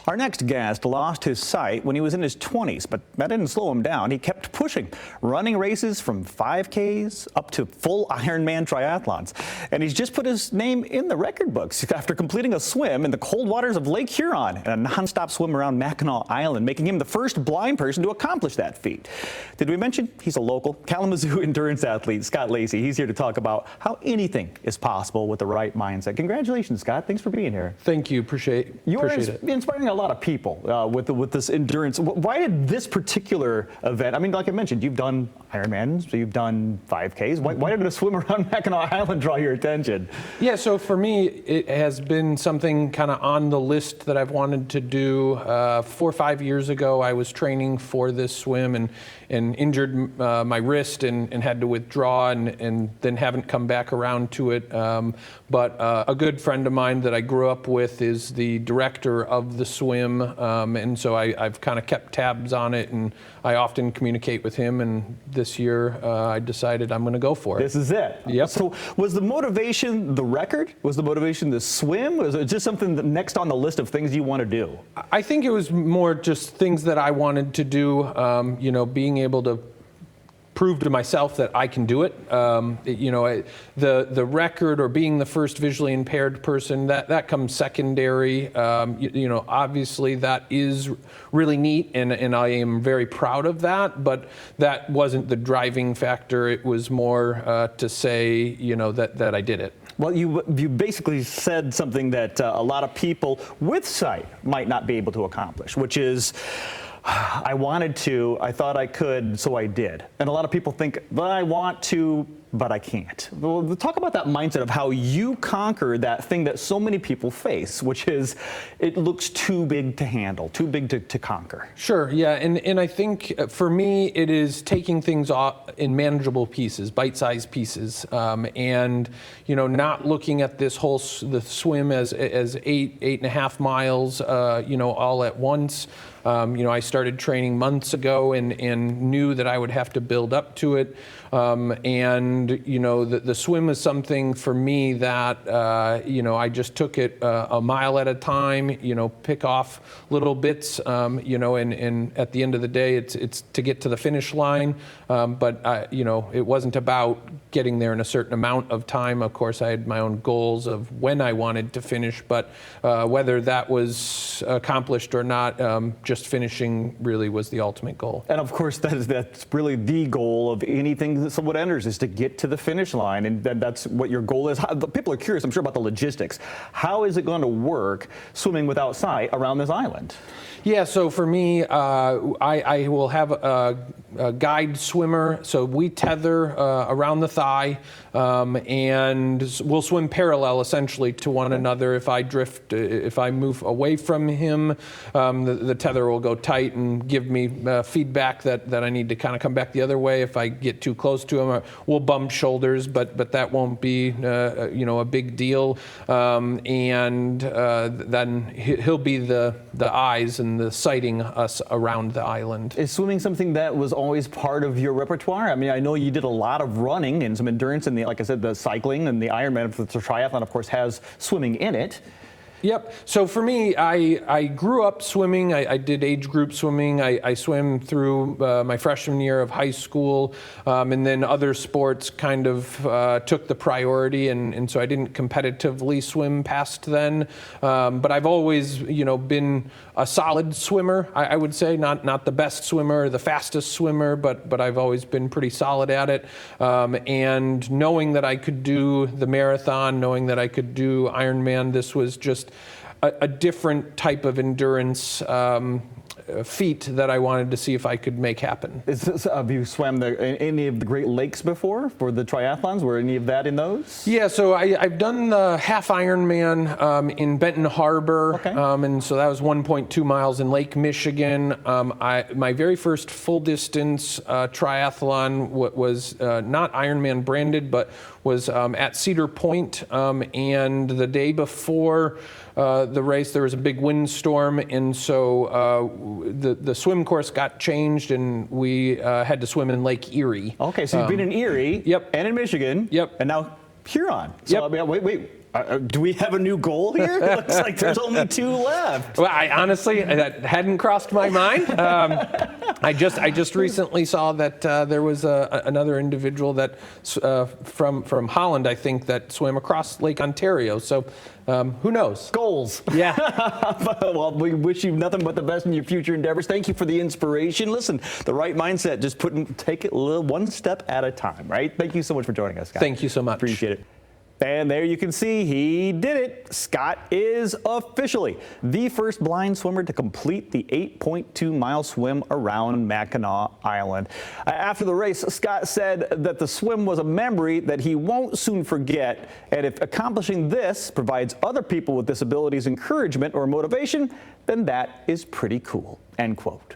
Our next guest lost his sight when he was in his 20s, but that didn't slow him down. He kept pushing, running races from 5Ks up to full Ironman triathlons. And he's just put his name in the record books after completing a swim in the cold waters of Lake Huron and a nonstop swim around Mackinac Island, making him the first blind person to accomplish that feat. Did we mention he's a local Kalamazoo endurance athlete, Scott Lacy? He's here to talk about how anything is possible with the right mindset. Congratulations, Scott. Thanks for being here. Thank you. Appreciate it. Inspiring a lot of people with this endurance. Why did this particular event? I mean, like I mentioned, you've done Ironmans, so you've done 5Ks. Why did a swim around Mackinac Island draw your attention? Yeah, so for me, it has been something kind of on the list that I've wanted to do. 4 or 5 years ago, I was training for this swim and injured my wrist and had to withdraw and then haven't come back around to it. But a good friend of mine that I grew up with is the director of the swim, and so I've kind of kept tabs on it, and I often communicate with him, and this year I decided I'm going to go for it. This is it. Yep. So was the motivation the record? Was the motivation the swim? Was it just something that next on the list of things you want to do? I think it was more just things that I wanted to do, you know, being able to prove to myself that I can do it. You know, the record or being the first visually impaired person, that comes secondary. You know, obviously that is really neat, and I am very proud of that, but that wasn't the driving factor. It was more to say, you know, that I did it. Well, you basically said something that a lot of people with sight might not be able to accomplish, which is, I wanted to, I thought I could, so I did. And a lot of people think, well, I want to, but I can't. Well, talk about that mindset of how you conquer that thing that so many people face, which is it looks too big to handle, too big to conquer. Sure, yeah, and I think for me it is taking things off in manageable pieces, bite-sized pieces, and you know, not looking at this whole the swim as 8.5 miles, you know, all at once. You know, I started training months ago and knew that I would have to build up to it. And, you know, the swim is something for me that, you know, I just took it a mile at a time, you know, pick off little bits, you know, and at the end of the day, it's to get to the finish line. But, you know, it wasn't about getting there in a certain amount of time. Of course, I had my own goals of when I wanted to finish, but whether that was accomplished or not, just finishing really was the ultimate goal. And of course, that's really the goal of anything that someone enters, is to get to the finish line, and that's what your goal is. People are curious, I'm sure, about the logistics. How is it going to work swimming without sight around this island? Yeah, so for me, I will have a guide swimmer. So we tether around the thigh, and we'll swim parallel essentially to one another. If I drift, if I move away from him, the tether will go tight and give me feedback that I need to kind of come back the other way. If I get too close to him, we'll bump shoulders, but that won't be you know, a big deal. And then he'll be the eyes and the sighting us around the island. Is swimming something that was always part of your repertoire? I mean, I know you did a lot of running and some endurance, and like I said, the cycling and the Ironman, the triathlon, of course, has swimming in it. Yep. So for me, I grew up swimming. I did age group swimming. I swam through my freshman year of high school, and then other sports kind of took the priority, and so I didn't competitively swim past then. But I've always, you know, been a solid swimmer. I would say not the best swimmer, the fastest swimmer, but I've always been pretty solid at it. And knowing that I could do the marathon, knowing that I could do Ironman, this was just a different type of endurance feat that I wanted to see if I could make happen. Have you swam any of the Great Lakes before for the triathlons? Were any of that in those? Yeah, so I've done the half Ironman in Benton Harbor, okay. And so that was 1.2 miles in Lake Michigan. My very first full distance triathlon was not Ironman branded, but was at Cedar Point, and the day before the race there was a big windstorm, and so the swim course got changed, and we had to swim in Lake Erie. Okay, so you've been in Erie, yep, and in Michigan, yep, and now Huron. So yep. I mean, wait. Do we have a new goal here? It looks like there's only 2 left. Well, I honestly, that hadn't crossed my mind. I just recently saw that there was another individual that from Holland, I think, that swam across Lake Ontario. So who knows? Goals. Yeah. Well, we wish you nothing but the best in your future endeavors. Thank you for the inspiration. Listen, the right mindset, just take it one step at a time, right? Thank you so much for joining us, Scott. Thank you so much. Appreciate it. And there you can see he did it. Scott is officially the first blind swimmer to complete the 8.2-mile swim around Mackinac Island. After the race, Scott said that the swim was a memory that he won't soon forget. And if accomplishing this provides other people with disabilities encouragement or motivation, then that is pretty cool. End quote.